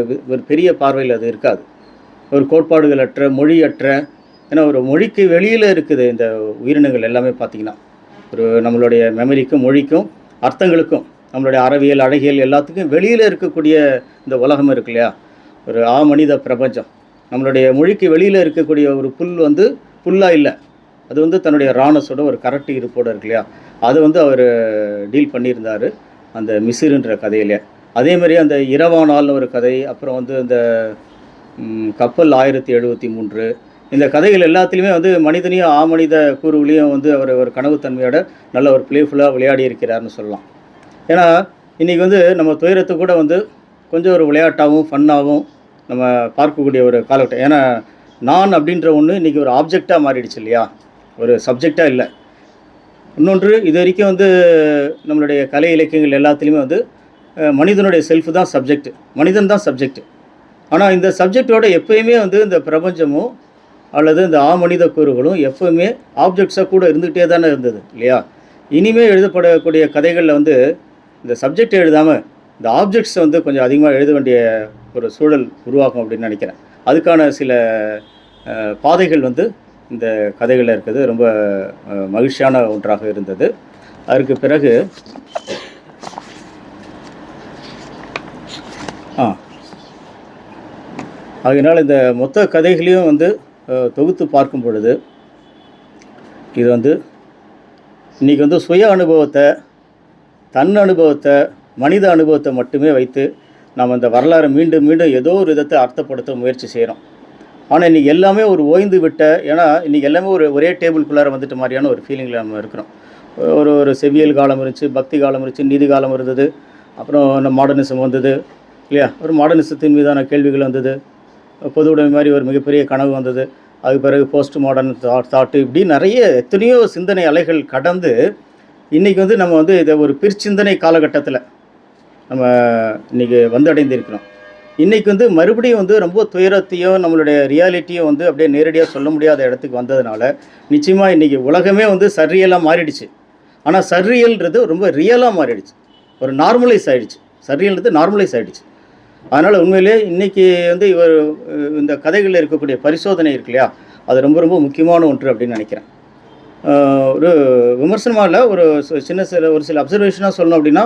பெரிய பார்வையில் அது இருக்காது. ஒரு கோட்பாடுகளற்ற மொழியற்ற, ஏன்னா ஒரு மொழிக்கு வெளியில் இருக்குது இந்த உயிரினங்கள் எல்லாமே பார்த்திங்கன்னா. ஒரு நம்மளுடைய மெமரிக்கும் மொழிக்கும் அர்த்தங்களுக்கும் நம்மளுடைய அறவியல் அழகியல் எல்லாத்துக்கும் வெளியில் இருக்கக்கூடிய இந்த உலகம் இருக்கு இல்லையா. ஒரு மனித பிரபஞ்சம் நம்மளுடைய மொழிக்கு வெளியில் இருக்கக்கூடிய ஒரு புல் வந்து புல்லாக இல்லை, அது வந்து தன்னுடைய ராணஸோட ஒரு கரட்டு இருப்போடு இருக்கு இல்லையா. அதை வந்து அவர் டீல் பண்ணியிருந்தார் அந்த மிஸ்ருன்ற கதையிலே. அதேமாதிரி அந்த இரவானால்னு ஒரு கதை, அப்புறம் வந்து இந்த கப்பல் 1073, இந்த கதைகள் எல்லாத்துலேயுமே வந்து மனிதனையும் மனித கூறுகளையும் வந்து அவர் ஒரு கனவுத்தன்மையோட நல்ல ஒரு ப்ளேஃபுல்லாக விளையாடி இருக்கிறார்னு சொல்லலாம். ஏன்னா இன்றைக்கி வந்து நம்ம துயரத்தை கூட வந்து கொஞ்சம் ஒரு விளையாட்டாகவும் ஃபன்னாகவும் நம்ம பார்க்கக்கூடிய ஒரு காலகட்டம். ஏன்னா நான் அப்படின்ற ஒன்று இன்றைக்கி ஒரு ஆப்ஜெக்டாக மாறிடுச்சு இல்லையா, ஒரு சப்ஜெக்டாக இல்லை. இன்னொன்று, இது வரைக்கும் வந்து நம்மளுடைய கலை இலக்கியங்கள் எல்லாத்துலேயுமே வந்து மனிதனுடைய செல்ஃபு தான் சப்ஜெக்ட், மனிதன் தான் சப்ஜெக்ட். ஆனால் இந்த சப்ஜெக்டோட எப்போயுமே வந்து இந்த பிரபஞ்சமும் அல்லது இந்த மனித கூறுகளும் எப்போவுமே ஆப்ஜெக்ட்ஸாக கூட இருந்துகிட்டே தானே இருந்தது இல்லையா. இனிமேல் எழுதப்படக்கூடிய கதைகளில் வந்து இந்த சப்ஜெக்ட் எழுதாமல் இந்த ஆப்ஜெக்ட்ஸை வந்து கொஞ்சம் அதிகமாக எழுத வேண்டிய ஒரு சூழல் உருவாகும் அப்படின்னு நினைக்கிறேன். அதுக்கான சில பாதைகள் வந்து இந்த கதைகளில் இருக்குது. ரொம்ப மகிழ்ச்சியான ஒன்றாக இருந்தது. அதற்கு பிறகு அதனால் இந்த மொத்த கதைகளையும் வந்து தொகுத்து பார்க்கும் பொழுது இது வந்து இன்றைக்கி வந்து சுய அனுபவத்தை, தன் அனுபவத்தை, மனித அனுபவத்தை மட்டுமே வைத்து நாம் அந்த வரலாறை மீண்டும் மீண்டும் ஏதோ ஒரு விதத்தை அர்த்தப்படுத்த முயற்சி செய்கிறோம். ஆனால் இன்றைக்கி எல்லாமே ஒரு ஓய்ந்து விட்ட, ஏன்னா இன்றைக்கி எல்லாமே ஒரே டேபிள்குள்ளார வந்துட்ட மாதிரியான ஒரு ஃபீலிங்கில் நம்ம இருக்கிறோம். ஒரு செவ்வியல் காலம் இருந்துச்சு, பக்தி காலம் இருந்துச்சு, நீதி காலம் இருந்தது, அப்புறம் இந்த மாடர்னிசம் வந்தது இல்லையா. ஒரு மாடர்னிசத்தின் மீதான கேள்விகள் வந்தது, பொது உடைமை மாதிரி ஒரு மிகப்பெரிய கனவு வந்தது, அதுக்கு பிறகு போஸ்ட் மாடர்ன் தாட்டு, இப்படி நிறைய எத்தனையோ சிந்தனை அலைகள் கடந்து இன்றைக்கி வந்து நம்ம வந்து இதை ஒரு பிற்சிந்தனை காலகட்டத்தில் நம்ம இன்றைக்கி வந்தடைந்திருக்கிறோம். இன்றைக்கி வந்து மறுபடியும் வந்து ரொம்ப துயரத்தையும் நம்மளுடைய ரியாலிட்டியும் வந்து அப்படியே நேரடியாக சொல்ல முடியாத இடத்துக்கு வந்ததுனால நிச்சயமாக இன்றைக்கி உலகமே வந்து சர்ரியலாக மாறிடுச்சு. ஆனால் சர்ரியல்ன்றது ரொம்ப ரியலாக மாறிடுச்சு, ஒரு நார்மலைஸ் ஆகிடுச்சு. சர்ரியல்ன்றது நார்மலைஸ் ஆகிடுச்சு. அதனால் உண்மையிலே இன்றைக்கி வந்து இந்த கதைகளில் இருக்கக்கூடிய பரிசோதனை இருக்கு இல்லையா, அது ரொம்ப ரொம்ப முக்கியமான ஒன்று அப்படின்னு நினைக்கிறேன். ஒரு விமர்சனமாக இல்லை, ஒரு சில அப்சர்வேஷனாக சொல்லணும் அப்படின்னா,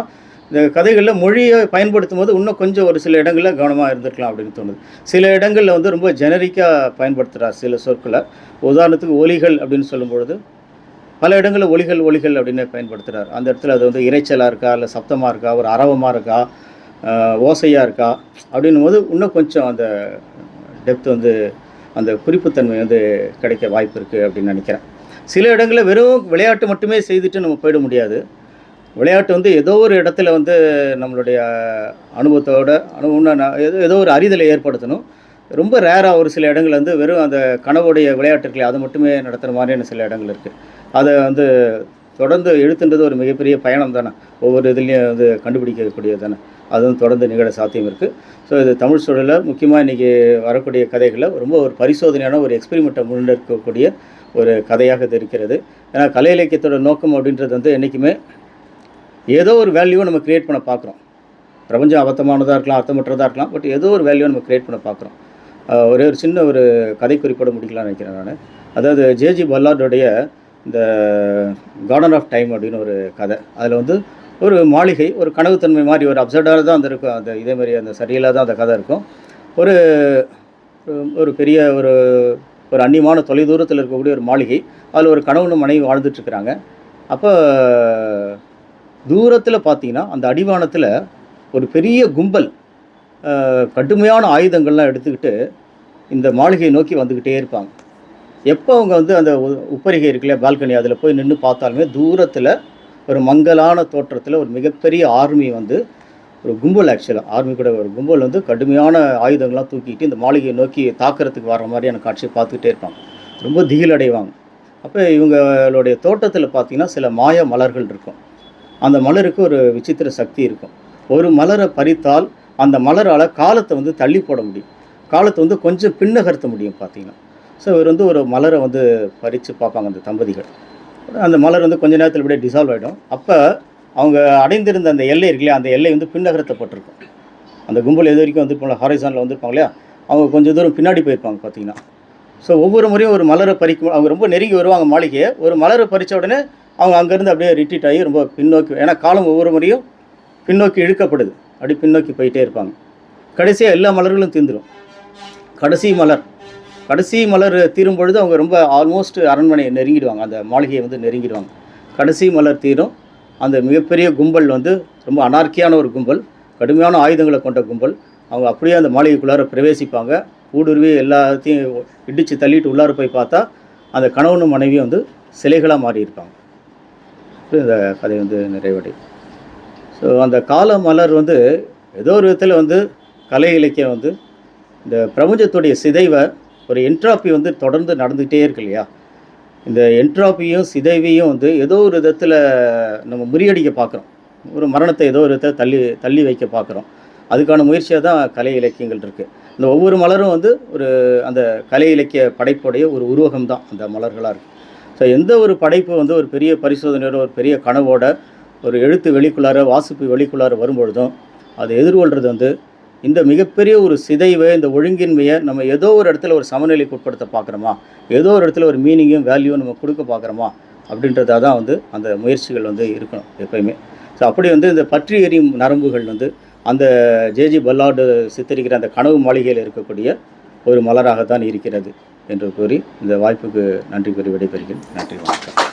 இந்த கதைகளில் மொழியை பயன்படுத்தும் போது இன்னும் கொஞ்சம் ஒரு சில இடங்களில் கவனமாக இருந்திருக்கலாம் அப்படின்னு தோணுது. சில இடங்களில் வந்து ரொம்ப ஜெனரிக்காக பயன்படுத்துகிறார் சில சொற்களை. உதாரணத்துக்கு ஒலிகள் அப்படின்னு சொல்லும்பொழுது பல இடங்களில் ஒலிகள் அப்படின்னு பயன்படுத்துகிறார். அந்த இடத்துல அது வந்து இறைச்சலாக இருக்கா, இல்லை சப்தமாக இருக்கா, ஒரு அரவமாக இருக்கா, ஓசையாக இருக்கா அப்படின்னும் போது இன்னும் கொஞ்சம் அந்த டெப்த் வந்து அந்த குறிப்புத்தன்மை வந்து கிடைக்க வாய்ப்பு இருக்குது அப்படின்னு நினைக்கிறேன். சில இடங்களில் வெறும் விளையாட்டு மட்டுமே செய்துட்டு நம்ம போயிட முடியாது. விளையாட்டு வந்து ஏதோ ஒரு இடத்துல வந்து நம்மளுடைய அனுபவத்தோட ஏதோ ஒரு அறிதலை ஏற்படுத்தணும். ரொம்ப ரேராக ஒரு சில இடங்கள் வந்து வெறும் அந்த கனவுடைய விளையாட்டுக்களை அதை மட்டுமே நடத்துகிற மாதிரியான சில இடங்கள் இருக்குது. அதை வந்து தொடர்ந்து எழுத்துன்றது ஒரு மிகப்பெரிய பயணம் தானே, ஒவ்வொரு இதுலேயும் வந்து கண்டுபிடிக்கக்கூடியது தானே, அதுவும் தொடர்ந்து நிகழ சாத்தியம் இருக்குது. ஸோ இது தமிழ் சூழலில் முக்கியமாக இன்றைக்கி வரக்கூடிய கதைகளில் ரொம்ப ஒரு பரிசோதனையான ஒரு எக்ஸ்பெரிமெண்ட்டை முன்னெடுக்கக்கூடிய ஒரு கதையாக இது இருக்கிறது. ஏன்னா கலை இலக்கியத்தோட நோக்கம் அப்படின்றது வந்து என்றைக்குமே ஏதோ ஒரு வேல்யூவை நம்ம க்ரியேட் பண்ண பார்க்குறோம். பிரபஞ்சம் அபத்தமானதாக இருக்கலாம், அர்த்தமற்றதாக இருக்கலாம், பட் ஏதோ ஒரு வேல்யூவை நம்ம க்ரியேட் பண்ண பார்க்குறோம். ஒரே ஒரு சின்ன ஒரு கதை குறிப்போட முடிக்கலாம்னு நினைக்கிறேன் நான். அதாவது ஜேஜி பல்லார்டோடைய இந்த கார்டன் ஆஃப் டைம் அப்படின்னு ஒரு கதை. அதில் வந்து ஒரு மாளிகை, ஒரு கனவுத்தன்மை மாதிரி ஒரு அப்சர்டாக தான் அந்த இருக்கும். அந்த இதேமாதிரி அந்த சரியலாக தான் அந்த கதை இருக்கும். ஒரு பெரிய ஒரு ஒரு அந்நியமான தொலைதூரத்தில் இருக்கக்கூடிய ஒரு மாளிகை. அதில் ஒரு கணவனும் மனைவி வாழ்ந்துட்டுருக்குறாங்க. அப்போ தூரத்தில் பார்த்தீங்கன்னா அந்த அடிவானத்தில் ஒரு பெரிய கும்பல் கடுமையான ஆயுதங்கள்லாம் எடுத்துக்கிட்டு இந்த மாளிகையை நோக்கி வந்துக்கிட்டே இருப்பாங்க. எப்போ அவங்க வந்து அந்த உப்பரிகை இருக்குல்லையா, பால்கனி, அதில் போய் நின்று பார்த்தாலுமே தூரத்தில் ஒரு மங்கலான தோற்றத்தில் ஒரு மிகப்பெரிய ஆர்மி வந்து ஒரு கும்பல், ஆக்சுவலாக ஆர்மி கூட ஒரு கும்பல் வந்து கடுமையான ஆயுதங்கள்லாம் தூக்கிட்டு இந்த மாளிகையை நோக்கி தாக்குறதுக்கு வர்ற மாதிரியான காட்சியை பார்த்துக்கிட்டே இருப்பாங்க. ரொம்ப திகிலடைவாங்க. அப்போ இவங்களுடைய தோட்டத்தில் பார்த்தீங்கன்னா சில மாய மலர்கள் இருக்கும். அந்த மலருக்கு ஒரு விசித்திர சக்தி இருக்கும். ஒரு மலரை பறித்தால் அந்த மலரால் காலத்தை வந்து தள்ளி போட முடியும், காலத்தை வந்து கொஞ்சம் பின்னகர்த்த முடியும் பார்த்தீங்கன்னா. ஸோ இவர் வந்து ஒரு மலரை வந்து பறித்து பார்ப்பாங்க அந்த தம்பதிகள். அந்த மலர் வந்து கொஞ்ச நேரத்தில் இப்படியே டிசால்வ் ஆகிடும். அப்போ அவங்க அடைந்திருந்த அந்த எல்லை இருக்குல்லையா, அந்த எல்லை வந்து பின்னகர்த்தப்பட்டிருக்கும். அந்த கும்பல் எது வரைக்கும் வந்து இப்போ ஹாரிசானில் வந்துருப்பாங்க இல்லையா, அவங்க கொஞ்சம் தூரம் பின்னாடி போயிருப்பாங்க பார்த்தீங்கன்னா. ஸோ ஒவ்வொரு முறையும் ஒரு மலரை பறிக்கும், அவங்க ரொம்ப நெருங்கி வருவாங்க மாளிகையை. ஒரு மலரை பறித்த உடனே அவங்க அங்கேருந்து அப்படியே ரிட்ரீட் ஆகி ரொம்ப பின்னோக்கி, ஏன்னா காலம் ஒவ்வொரு முறையும் பின்னோக்கி இழுக்கப்படுது, அப்படி பின்னோக்கி போயிட்டே இருப்பாங்க. கடைசியாக எல்லா மலர்களும் தீர்ந்துடும். கடைசி மலர் தீரும் பொழுது அவங்க ரொம்ப ஆல்மோஸ்ட் அரண்மனையை நெருங்கிடுவாங்க, அந்த மாளிகையை வந்து நெருங்கிடுவாங்க. கடைசி மலர் தீரும். அந்த மிகப்பெரிய கும்பல் வந்து ரொம்ப அனார்க்கியான ஒரு கும்பல், கடுமையான ஆயுதங்களை கொண்ட கும்பல். அவங்க அப்படியே அந்த மாளிகைக்குள்ளார பிரவேசிப்பாங்க. ஊடுருவி எல்லாத்தையும் இடித்து தள்ளிட்டு உள்ளார போய் பார்த்தா அந்த கணவனும் மனைவியும் வந்து சிலைகளாக மாறி இருப்பாங்க. இந்த கதை வந்து நிறைவடை. ஸோ அந்த கால மலர் வந்து ஏதோ ஒரு விதத்தில் வந்து கலை இலக்கியம் வந்து இந்த பிரபஞ்சத்துடைய சிதைவை, ஒரு என்ட்ராப்பி வந்து தொடர்ந்து நடந்துகிட்டே இருக்கு இல்லையா, இந்த என்ட்ராப்பியும் சிதைவையும் வந்து ஏதோ ஒரு விதத்தில் நம்ம முறியடிக்க பார்க்குறோம். ஒரு மரணத்தை ஏதோ ஒரு விதத்தை தள்ளி வைக்க பார்க்குறோம். அதுக்கான முயற்சியாக தான் கலை இலக்கியங்கள் இருக்குது. இந்த ஒவ்வொரு மலரும் வந்து ஒரு அந்த கலை இலக்கிய படைப்புடைய ஒரு உருவகம் தான் அந்த மலர்களாக இருக்குது. ஸோ எந்த ஒரு படைப்பு வந்து ஒரு பெரிய பரிசோதனையோட, ஒரு பெரிய கனவோட, ஒரு எழுத்து வெளிக்குள்ளார, வாசிப்பு வெளிக்குள்ளார வரும்பொழுதும் அதை எதிர்கொள்கிறது வந்து இந்த மிகப்பெரிய ஒரு சிதைவை, இந்த ஒழுங்கின்மையை நம்ம ஏதோ ஒரு இடத்துல ஒரு சமநிலைக்கு உட்படுத்த பார்க்குறோமா, ஏதோ ஒரு இடத்துல ஒரு மீனிங்கும் வேல்யூவும் நம்ம கொடுக்க பார்க்குறோமா அப்படின்றதாக தான் வந்து அந்த முயற்சிகள் வந்து இருக்கணும் எப்பயுமே. ஸோ அப்படி வந்து இந்த பற்றி எரியும் நரம்புகள் வந்து அந்த ஜேஜி பல்லார்டு சித்தரிக்கிற அந்த கனவு மாளிகையில் இருக்கக்கூடிய ஒரு மலராகத்தான் இருக்கிறது என்று கூறி இந்த வாய்ப்புக்கு நன்றி கூறி விடைபெறுகிறேன். நன்றி, வணக்கம்.